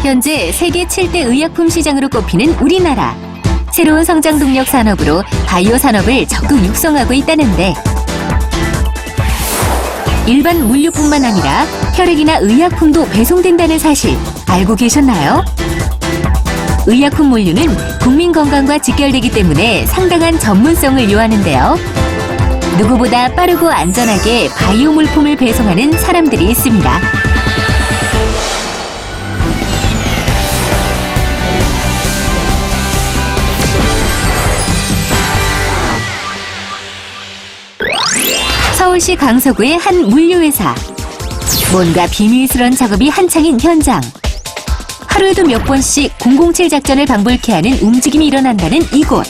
현재 세계 7대 의약품 시장으로 꼽히는 우리나라. 새로운 성장 동력 산업으로 바이오 산업을 적극 육성하고 있다는데 일반 물류뿐만 아니라 혈액이나 의약품도 배송된다는 사실 알고 계셨나요? 의약품 물류는 국민 건강과 직결되기 때문에 상당한 전문성을 요하는데요. 누구보다 빠르고 안전하게 바이오 물품을 배송하는 사람들이 있습니다. 서울시 강서구의 한 물류회사. 뭔가 비밀스러운 작업이 한창인 현장. 하루에도 몇 번씩 007 작전을 방불케 하는 움직임이 일어난다는 이곳.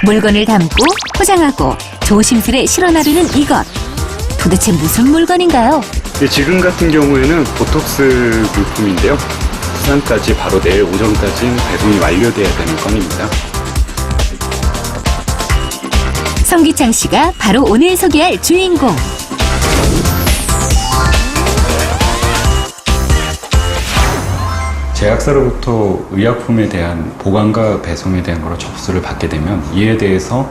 물건을 담고 포장하고 조심스레 실어 나르는 이것. 도대체 무슨 물건인가요? 지금 같은 경우에는 보톡스 물품인데요. 부산까지 바로 내일 오전까지 배송이 완료돼야 되는 건입니다. 성기창 씨가 바로 오늘 소개할 주인공. 제약사로부터 의약품에 대한 보관과 배송에 대한 거로 접수를 받게 되면 이에 대해서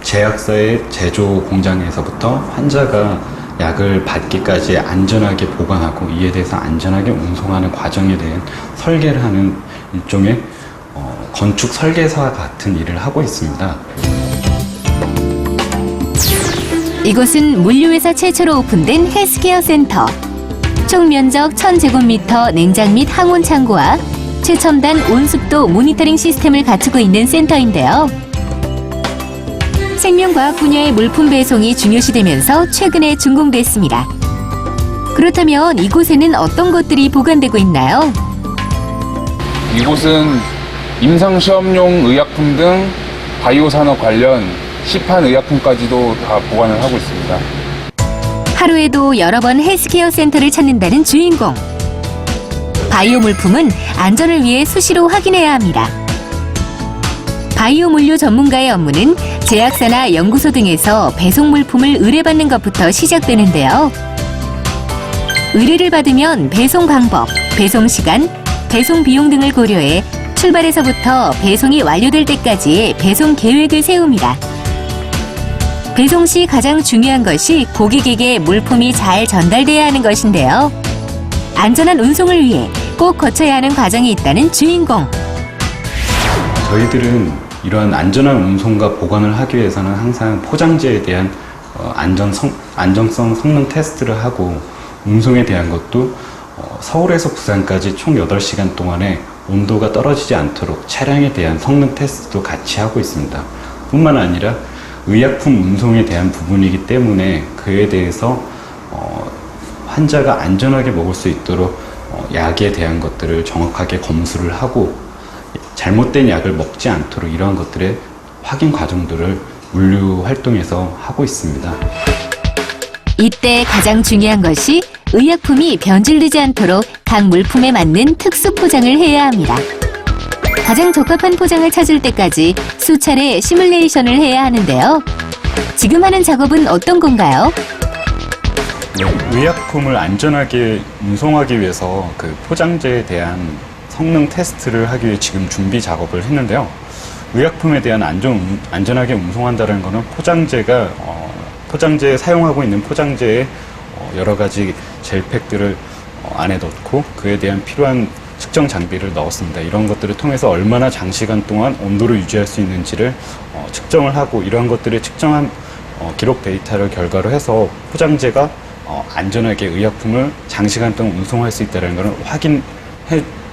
제약사의 제조 공장에서부터 환자가 약을 받기까지 안전하게 보관하고 이에 대해서 안전하게 운송하는 과정에 대한 설계를 하는 일종의 건축 설계사 같은 일을 하고 있습니다. 이곳은 물류회사 최초로 오픈된 헬스케어 센터. 총 면적 1000제곱미터 냉장 및 항온 창고와 최첨단 온습도 모니터링 시스템을 갖추고 있는 센터인데요. 생명과학 분야의 물품 배송이 중요시되면서 최근에 준공됐습니다. 그렇다면 이곳에는 어떤 것들이 보관되고 있나요? 이곳은 임상시험용 의약품 등 바이오 산업 관련 시판 의약품까지도 다 보관을 하고 있습니다. 하루에도 여러 번 헬스케어 센터를 찾는다는 주인공. 바이오 물품은 안전을 위해 수시로 확인해야 합니다. 바이오 물류 전문가의 업무는 제약사나 연구소 등에서 배송 물품을 의뢰받는 것부터 시작되는데요. 의뢰를 받으면 배송 방법, 배송 시간, 배송 비용 등을 고려해 출발에서부터 배송이 완료될 때까지의 배송 계획을 세웁니다. 배송 시 가장 중요한 것이 고객에게 물품이 잘 전달돼야 하는 것인데요. 안전한 운송을 위해 꼭 거쳐야 하는 과정이 있다는 주인공. 저희들은 이러한 안전한 운송과 보관을 하기 위해서는 항상 포장재에 대한 안정성 성능 테스트를 하고 운송에 대한 것도 서울에서 부산까지 총 8시간 동안에 온도가 떨어지지 않도록 차량에 대한 성능 테스트도 같이 하고 있습니다. 뿐만 아니라 의약품 운송에 대한 부분이기 때문에 그에 대해서 환자가 안전하게 먹을 수 있도록 약에 대한 것들을 정확하게 검수를 하고 잘못된 약을 먹지 않도록 이러한 것들의 확인 과정들을 물류 활동에서 하고 있습니다. 이때 가장 중요한 것이 의약품이 변질되지 않도록 각 물품에 맞는 특수 포장을 해야 합니다. 가장 적합한 포장을 찾을 때까지 수차례 시뮬레이션을 해야 하는데요. 지금 하는 작업은 어떤 건가요? 의약품을 안전하게 운송하기 위해서 그 포장재에 대한 성능 테스트를 하기 위해 지금 준비 작업을 했는데요. 의약품에 대한 안전하게 운송한다는 것은 포장재에 사용하고 있는 포장재에 여러 가지 젤팩들을 안에 넣고 그에 대한 필요한 측정 장비를 넣었습니다. 이런 것들을 통해서 얼마나 장시간 동안 온도를 유지할 수 있는지를 측정을 하고 이러한 것들을 측정한 기록 데이터를 결과로 해서 포장재가 안전하게 의약품을 장시간 동안 운송할 수 있다는 것을 확인해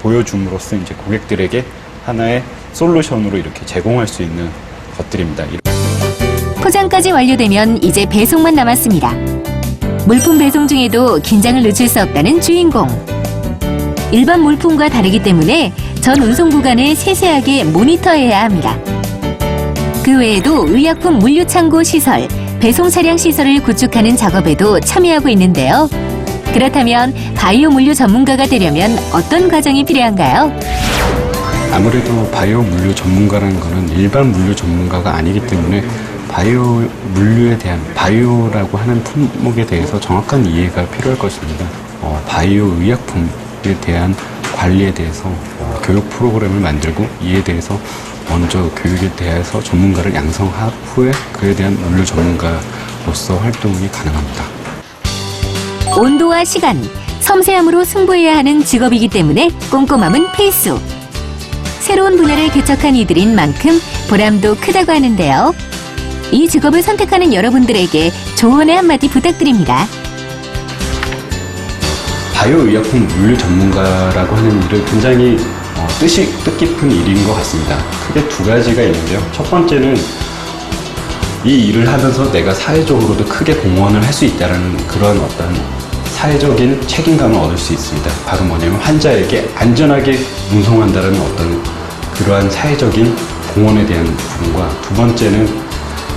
보여줌으로써 이제 고객들에게 하나의 솔루션으로 이렇게 제공할 수 있는 것들입니다. 포장까지 완료되면 이제 배송만 남았습니다. 물품 배송 중에도 긴장을 늦출 수 없다는 주인공. 일반 물품과 다르기 때문에 전 운송 구간을 세세하게 모니터해야 합니다. 그 외에도 의약품 물류 창고 시설, 배송 차량 시설을 구축하는 작업에도 참여하고 있는데요. 그렇다면 바이오 물류 전문가가 되려면 어떤 과정이 필요한가요? 아무래도 바이오 물류 전문가라는 것은 일반 물류 전문가가 아니기 때문에 바이오 물류에 대한 바이오라고 하는 품목에 대해서 정확한 이해가 필요할 것입니다. 바이오 의약품 대한 관리에 대해서 교육 프로그램을 만들고 이에 대해서 먼저 교육에 대해서 전문가를 양성한 후에 그에 대한 물류 전문가로서 활동이 가능합니다. 온도와 시간, 섬세함으로 승부해야 하는 직업이기 때문에 꼼꼼함은 필수. 새로운 분야를 개척한 이들인 만큼 보람도 크다고 하는데요. 이 직업을 선택하는 여러분들에게 조언의 한마디 부탁드립니다. 바이오의약품 물류 전문가라고 하는 일은 굉장히 뜻깊은 일인 것 같습니다. 크게 두 가지가 있는데요. 첫 번째는 이 일을 하면서 내가 사회적으로도 크게 공헌을 할 수 있다는 그런 어떤 사회적인 책임감을 얻을 수 있습니다. 바로 뭐냐면 환자에게 안전하게 운송한다는 어떤 그러한 사회적인 공헌에 대한 부분과 두 번째는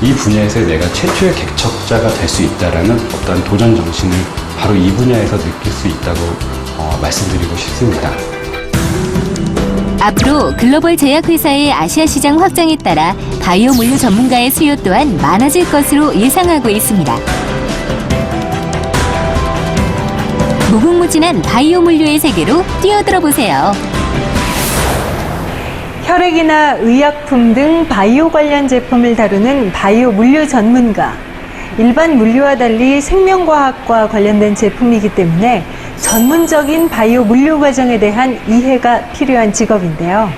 이 분야에서 내가 최초의 개척자가 될 수 있다는 어떤 도전 정신을 바로 이 분야에서 느낄 수 있다고 말씀드리고 싶습니다. 앞으로 글로벌 제약회사의 아시아 시장 확장에 따라 바이오 물류 전문가의 수요 또한 많아질 것으로 예상하고 있습니다. 무궁무진한 바이오 물류의 세계로 뛰어들어 보세요. 혈액이나 의약품 등 바이오 관련 제품을 다루는 바이오 물류 전문가. 일반 물류와 달리 생명과학과 관련된 제품이기 때문에 전문적인 바이오 물류 과정에 대한 이해가 필요한 직업인데요.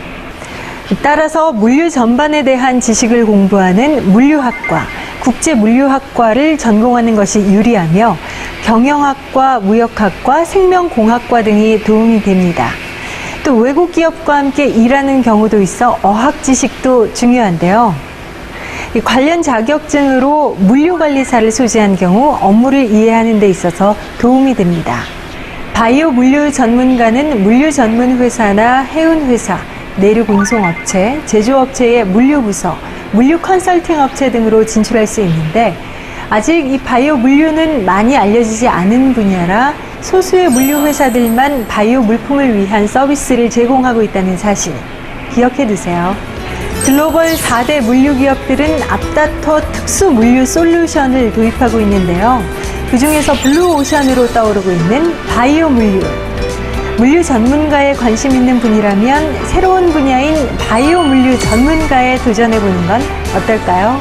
따라서 물류 전반에 대한 지식을 공부하는 물류학과, 국제물류학과를 전공하는 것이 유리하며 경영학과, 무역학과, 생명공학과 등이 도움이 됩니다. 또 외국 기업과 함께 일하는 경우도 있어 어학 지식도 중요한데요. 관련 자격증으로 물류관리사를 소지한 경우 업무를 이해하는 데 있어서 도움이 됩니다. 바이오 물류 전문가는 물류 전문 회사나 해운 회사, 내류 공송업체, 제조업체의 물류부서, 물류 컨설팅 업체 등으로 진출할 수 있는데 아직 이 바이오 물류는 많이 알려지지 않은 분야라 소수의 물류 회사들만 바이오 물품을 위한 서비스를 제공하고 있다는 사실 기억해 두세요. 글로벌 4대 물류 기업들은 앞다퉈 특수 물류 솔루션을 도입하고 있는데요. 그중에서 블루오션으로 떠오르고 있는 바이오 물류. 물류 전문가에 관심 있는 분이라면 새로운 분야인 바이오 물류 전문가에 도전해 보는 건 어떨까요?